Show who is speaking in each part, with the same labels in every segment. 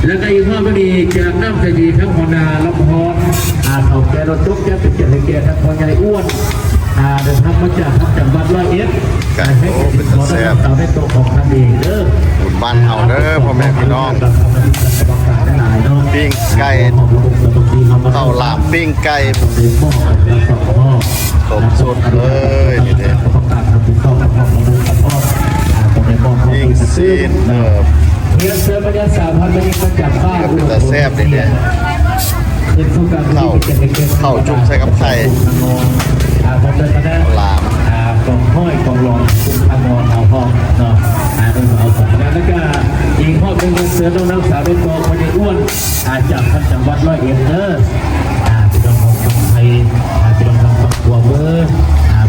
Speaker 1: แล้วก็อีกพ่อพอดีจากน้ำใจดีทั้งหัวนาลำพอนเขาแกรถจุกแกเป็นเจ้าแกทั้งพ่อใหญ่อ้วนเดินทางมาจากจังหวัดร้อยเอ็ดให้เป็นขอได้สาวได้ตัวของท่านเองเด้อ
Speaker 2: บุญบ้านเฮาเด้อพ่อแม่พี่น้องปิ้งไก่ข้าวหลามปิ้งไก่สมสุดเลยนี่เด้ปิ้งซีน
Speaker 1: เสือบรรยากาศพันธุ์นี้ก็จับบ้า
Speaker 2: แต่แซ่บนี่เนี่ยข้าวจุ่มใส่กับไข่หลาม
Speaker 1: กองห้อยกองรองคุ้มทางนอนเอาห้องเนาะโดยเอาของนั้นแล้วก็อีกห้องเป็นเสือต้องนักสาวเป็นกองคนอ้วนจากจังหวัดร้อยเอ็ดเด้อพี่น้องของไทยพี่น้องของครัวเบอร์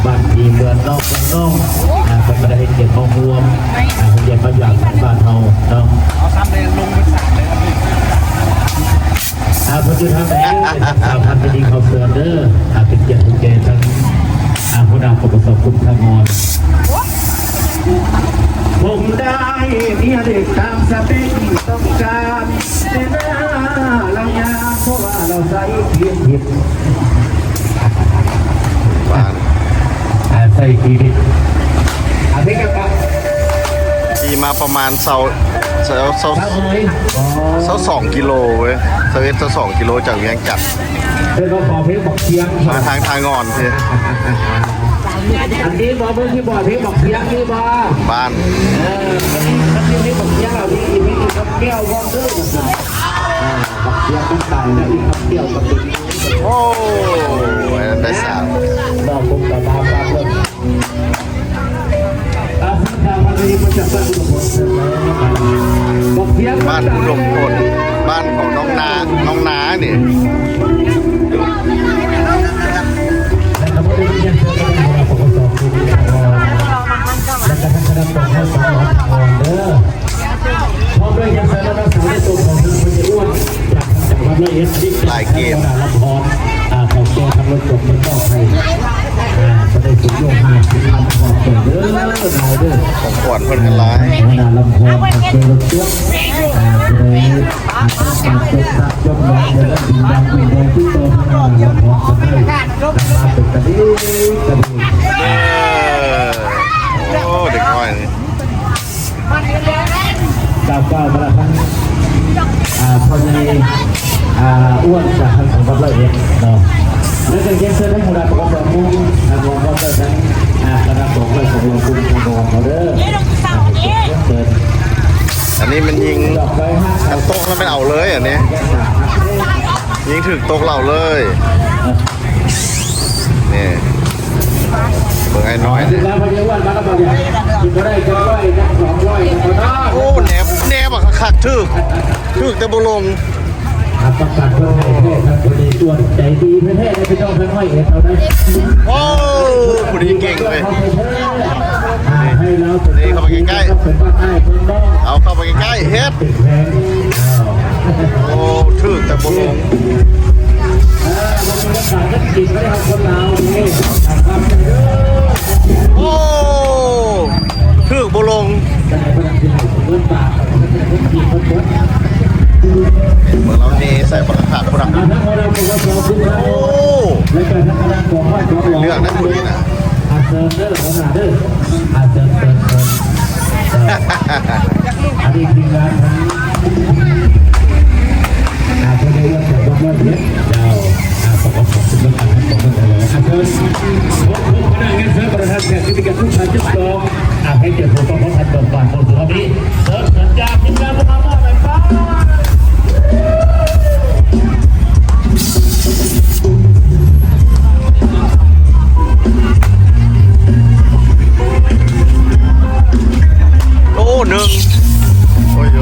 Speaker 1: บ้านทีเรือนนอกกันน้องเป็นประเด็นเกี่ยวกับรวมคนเดียวมาอย่างบ้านเฮาเนาะ
Speaker 3: เอาซ้ำเลยลงไปสั่งเลยครับพี่
Speaker 1: พอจะทำแบบทำเป็นดีเขาเสือเด้อเป็นเกียรติเป็นแก่ทั้งผู้นำประสบคุณทางงอนผมได้เมียเด็กตามสเปคที่ต้องการแต่หน้าเรายาเพราะว่าเราใส่เพียงผิด
Speaker 2: บ้าน
Speaker 1: ใส่ผิดเพลงกับ
Speaker 2: ขี่มาประมาณเสา2 กิโลเว้ย2 กิโลจากเวียงจันทร์มาทางงอนพี่
Speaker 1: อันนี้บอกเมื่อกี้บอกเพลงบอกเสียงนี่บ้า
Speaker 2: บ้าน
Speaker 1: มันมีบอกเสียงเราที่มีกับแก้ววอนเดอร์บอกเสียงต้องตายนะอีกคำเดียวกับติด
Speaker 2: โอ้ยได้สาม
Speaker 1: ดอกบุกตาบาบาเลยสังขารมันมีมันจะสร้างอุดมผลบอกเสียง
Speaker 2: บ้านอุดมผลบ้านของน้องนาเนี่ย
Speaker 1: และก็ท่านคณะกรรมการสอนเด้อพร้อมด้วยยังสารนักศึกษาตัวของคุณผู้อ้วนจากจังหวัดร้อยเอ็ด
Speaker 2: หลายเกม
Speaker 1: รับพรเขาแก้ทำรถจบมันก็ให้ก็ได้สุดยอดมากที่ลำพอนเด้อได้เด้อ
Speaker 2: ของขวัญเพิ่นกันหลาย
Speaker 1: ลำพอนเจอรถจุ๊บเลยต้องการจบจบน้องเดินดีดังดีแดงที่โตขึ้นมาลำพอนก็ได้มาเป็นกระดิ่ง
Speaker 2: โอ้เด็กน้อยนี่
Speaker 1: ก้าวมาแล้วทั้งพอดีอ้วนจากทางสังกัดร้อยเอ็ดเนาะแล้วก็เย็นเสื้อให้หมู่ดาปกติมุ่งรวมก็จะทั้งระดับของเลยของเราคุณของเราเขาเด้อ
Speaker 2: อันนี้มันยิงกันโต๊ะแล้วไม่เอาเลยอันนี้ยิงถึงโต๊ะเราเลยนี่เบิ่งไอ้น้อยเนี่ยโอ้แหนบอะคักถึกแต่บุลง
Speaker 1: ประกาศเพื่อให้ท่านคนดีส่วนใจดีเพื่อให้ได้ไปต้องค่อยๆเห็นเราได้
Speaker 2: โอ้คนดีเก่งเลย
Speaker 1: ให้เรา
Speaker 2: นี่เข้าไปใกล้ๆเอาเข้าไปใกล้ๆเฮ็ดโอ้ถึกแต่บุลงโอ้ถึกบุลงเมื่อเรานี่ใส่ประทัดพลังโอ้เรื่องนั้นคุณนี่นะ
Speaker 1: อันนี้ทีมงานทั้งคนเดียวจากบ้านเล็กดาวประกอบกับสิ่งต่างๆของมันเลยครับเชิญผู้คณะเงินเสือประธานแขกที่มีการทุกชายจุดสองให้เกียรติผู้ประกอบการต่างๆของสุราษฎร์นี้เสิร์ฟสัญญาทีมงานพวกเราไปป้า
Speaker 2: โอ้หนึ่งโอ้ยโ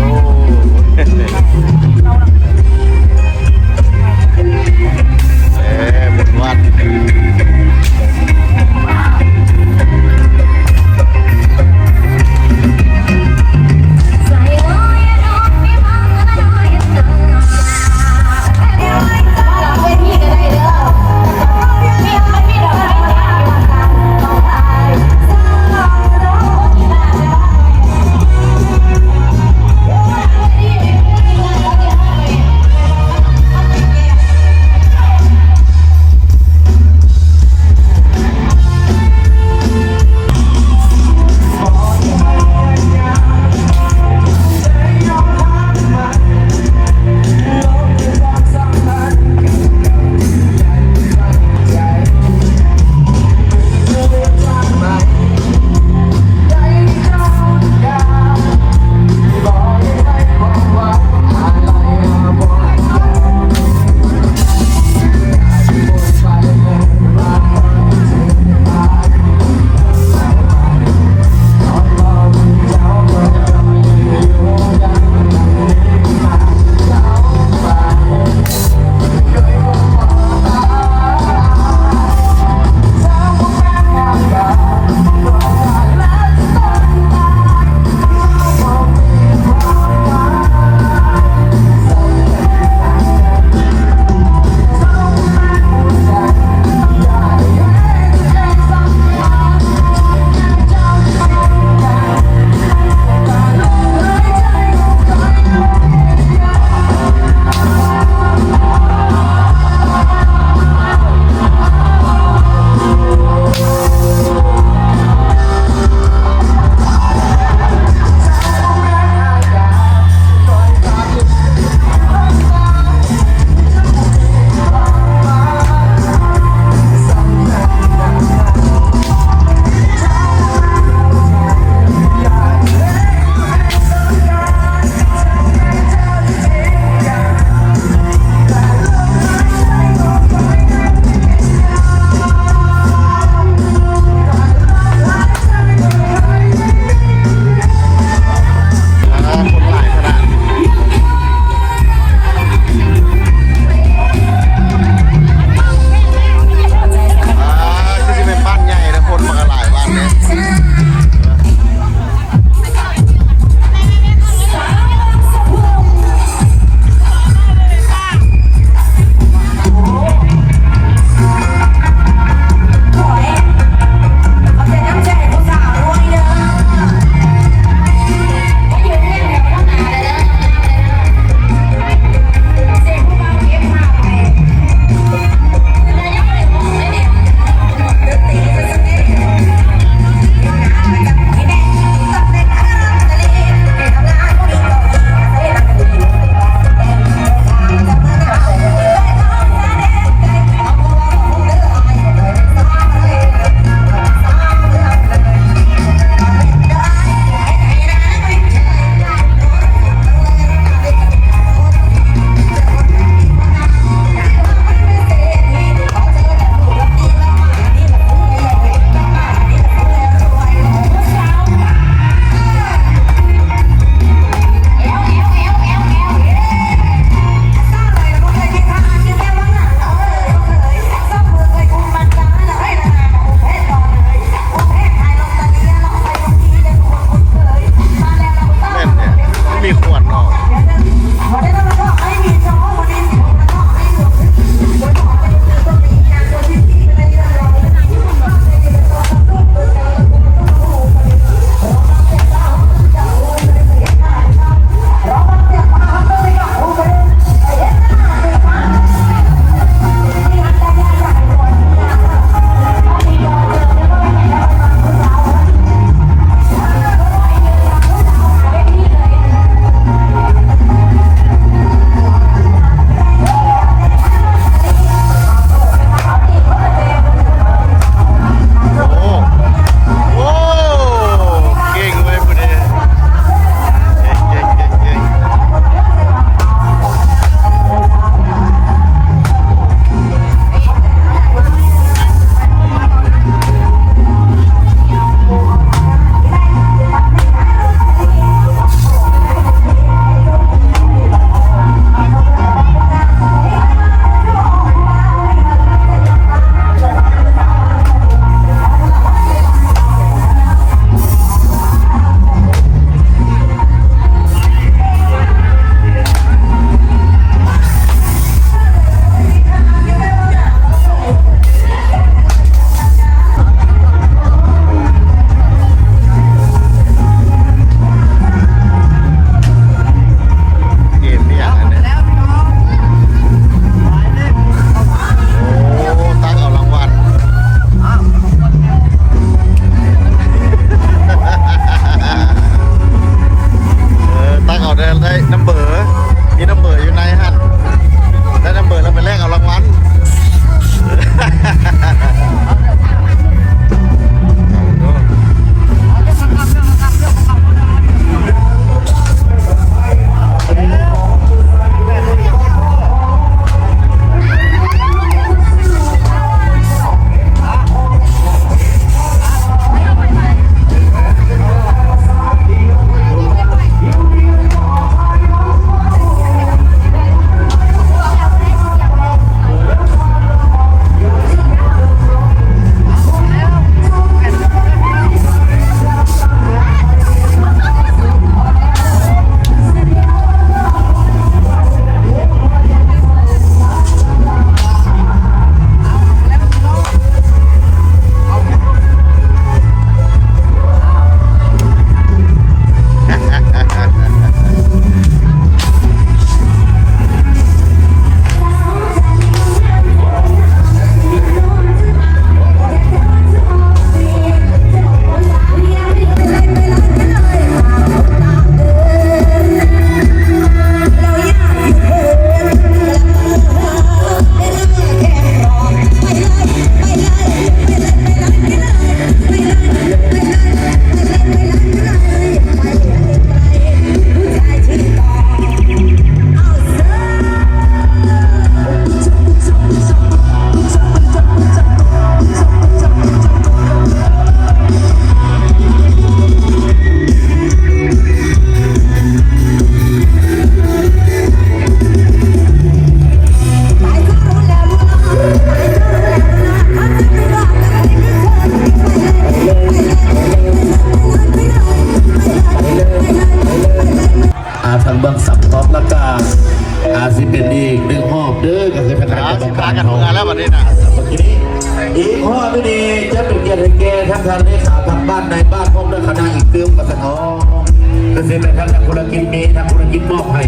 Speaker 1: แล้วก็อาสิเป็นอีกหนึ่งหอบเด้อก็คือทางการ
Speaker 2: สิพากันมือแล้ววันนี้นะ
Speaker 1: เมื่อกี้นี้อีกหอบไม่ดีจะเป็นเกียรติให้แก่ทั้งทางเลขาทางบ้านในบ้านพร้อมด้วยคณะอีกเติมปัสนองก็จะเป็นทางธุรกิจมีทางธุรกิจมอบให้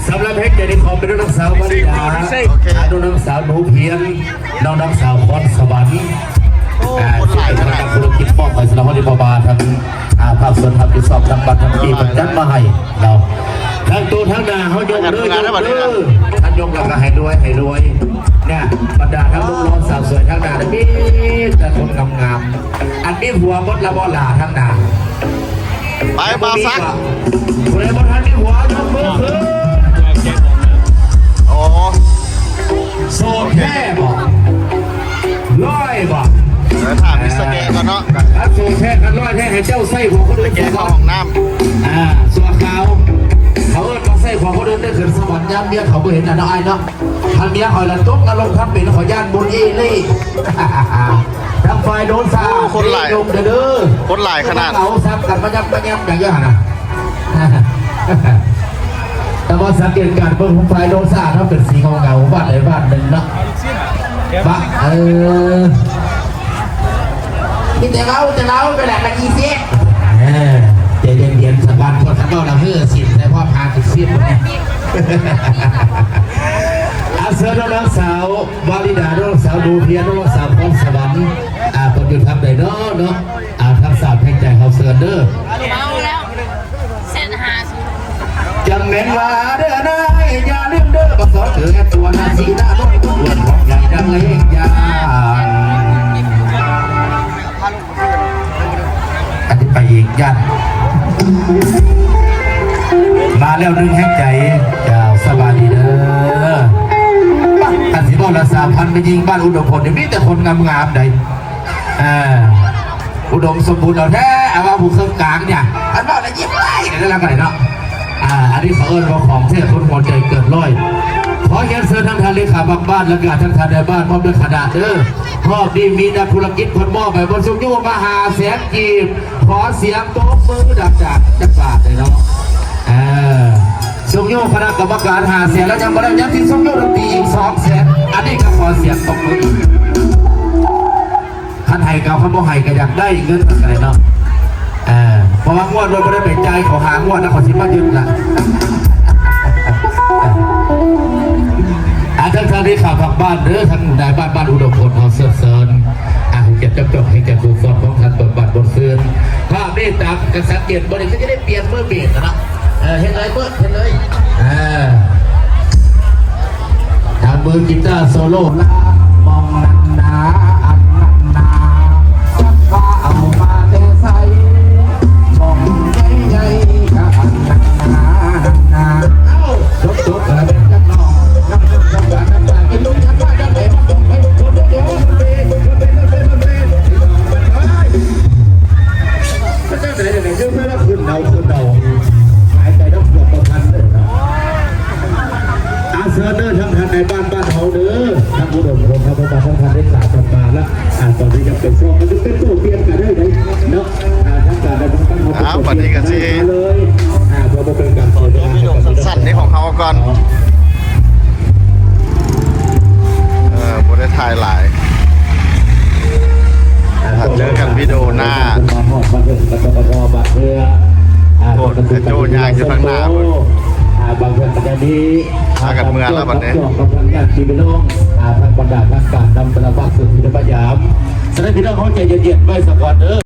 Speaker 1: สำหรับเพชรเจดีย์ขอเป็นน้องสาวมาริดาน้องสาวหนูเพียนน้องสาวพรสวรรค์
Speaker 2: โอ้คนหลายข
Speaker 1: ทาง
Speaker 2: นาด
Speaker 1: ธุรกิจมอบให้สำหรับวันนี้พอบาทางภาคส่วนทำกิจสอบทางบัตรทางปีประจันมาให้เราทางตัวทางนาเขายกเลยท่านยกแล้วก็ให้รวยเนี่ยบรรดาทั้งลูกน้องสาวสวยทางนาได้มีแต่คนงามอันนี้หัวมดละบอลาทางนา
Speaker 2: ไปมาซัก
Speaker 1: คนไหนบนทันมีหัวยกมือขึ้น
Speaker 2: โอ้
Speaker 1: โซแค่บอกร้อยบอก
Speaker 2: เดี๋ยวถามมิสเกก่อนเนาะ
Speaker 1: ถ้าโซแค่กันร้อยแค่ให้เจ้าไส้หัวคนอื่น
Speaker 2: แก
Speaker 1: แก่
Speaker 2: เข้า
Speaker 1: เขา
Speaker 2: ห้องน้
Speaker 1: ส่วนเขาเอิ้นมาไส้หัวคนอื่นได้ขึ้นสวรรค์ย่ำเมียเขาไม่เห็นนะน้องไอ้เนาะทันเมียคอยละตุ๊กอารมณ์ทับเป็นขอย่านบุญเอเล่ทางไฟโดนซาลงเด้อ
Speaker 2: ำคนหลายขนาด
Speaker 1: เขาซับกันมายับอย่างเงี้ยนะแต่ว่าสังเกตการเบิ่งของไฟโดนซาเขาเป็นสีเงาบ้านไหนบ้านหนึ่งเนาะบ้ามีแต่เราไปแหละกันอีเซ่เย็นๆสบายพอทั้งเราละเพื่อสินแต่พ่อพาติดเสี้ยนอาเซอร์น้องสาววาลิดาน้องสาวดูเพียน้องสาวพรสวรรค์คนอยู่ทำไหนเนาะทักษะแห่งใจเขาเสือเด้อ
Speaker 4: เมาแล้วเส้นหาสูง
Speaker 1: จังเม็นว่าเด้อนายอย่าลืมเด้อบักสอนเถือตัวนาสีหน้าน้องตัวของใหญ่ดังเล็กยานอันนี้ไปอีกยันมาแล้วนึงแห่งใจเจ้าสบายดีเด้ออันสิบอกละ3,000ไปยิงบ้านอุดมพลมีแต่คนงามๆใดอุดมสมบูรณ์เอาแท้เอาว่าผู้เครื่องกลางเนี่ยอันบอกละยิ้มไล่ได้แล้วกันเนาะอันนี้เขาเอิ้นว่าของเทพคนหัวใจเกินร้อยขอเขียนเชิญทั้งทางเลขาบ้านและการทั้งทางในบ้านพร้อมด้วยขนาดเด้อครอบดีมีนักธุรกิจคนมอบไปบนสุขยุมหาแสนกีบขอเสียงโต๊ะมือดับจากจักรบาทเลยเนาะสุขยุคณะกรรมการหาเสียงแล้วยังไม่ได้ยัดที่สุขยุดนตรีอีก200,000อันนี้ก็ขอเสียงตบมือท่านไห้เก่าท่านบ่ไห้ก็อยากได้เงินอะไรเนาะเพราะว่างวดโดยไม่ได้เป็นใจของหางวดนะขอชิมมายืนละทั้งที่ข่าวทางบ้านหรือทางนายบ้านอุดมพลเอาเสิร์ฟให้เก็บจบให้เก็บดูฟอนของท่านเปิดบัตรบนซื้อภาพนี้ตามกระสังเกตบริษัทจะได้เปลี่ยนเมื่อเบียดนะเห็นเลยเปิดเห็นเลยทางมือกีตาร์โซโล่ละมองนันนาอันนันนาสักว่าเอามาเทใส่มองใหญ่ๆก็อันนันนาเอ้าจบอะไรเป็นจักรน้องน้ำกินลูกชักว่าจังเลยให้คนเดียวมันเป็นก็จะไหนเรื่องไม่ละคืนเดาหายใจต้องปวดประพันเลยนะเสือเด้อทั้งทันในบ้านเขาเด้อทั้งอุดมคนทั้งบ้านทั้งทันได้สาธมาแล้วตอนนี้จะเป็นช่วงมันจะเป็นตู้เปลี่ยนกันได้ไหมเนาะทั้งการได้ทั้ง
Speaker 2: วันนี้ก็สิ
Speaker 1: เลยเพราะว่าเป็นการ
Speaker 2: วิดีโอสั้นๆนี่ของเขาก่อนบริถ่ายหลายเจอกันวิดีโอหน้าโอ้โจยางอยู่ข้างหน้า
Speaker 1: บางคนจะดี
Speaker 2: มากันเมืองแล้วบัดนี้
Speaker 1: กำลังการชีวิตน้องทางบรรดาทางการนำประวัติสุดที่พยายามแสดงพี่น้องเขาใจเย็นๆไว้สักวันเด้อ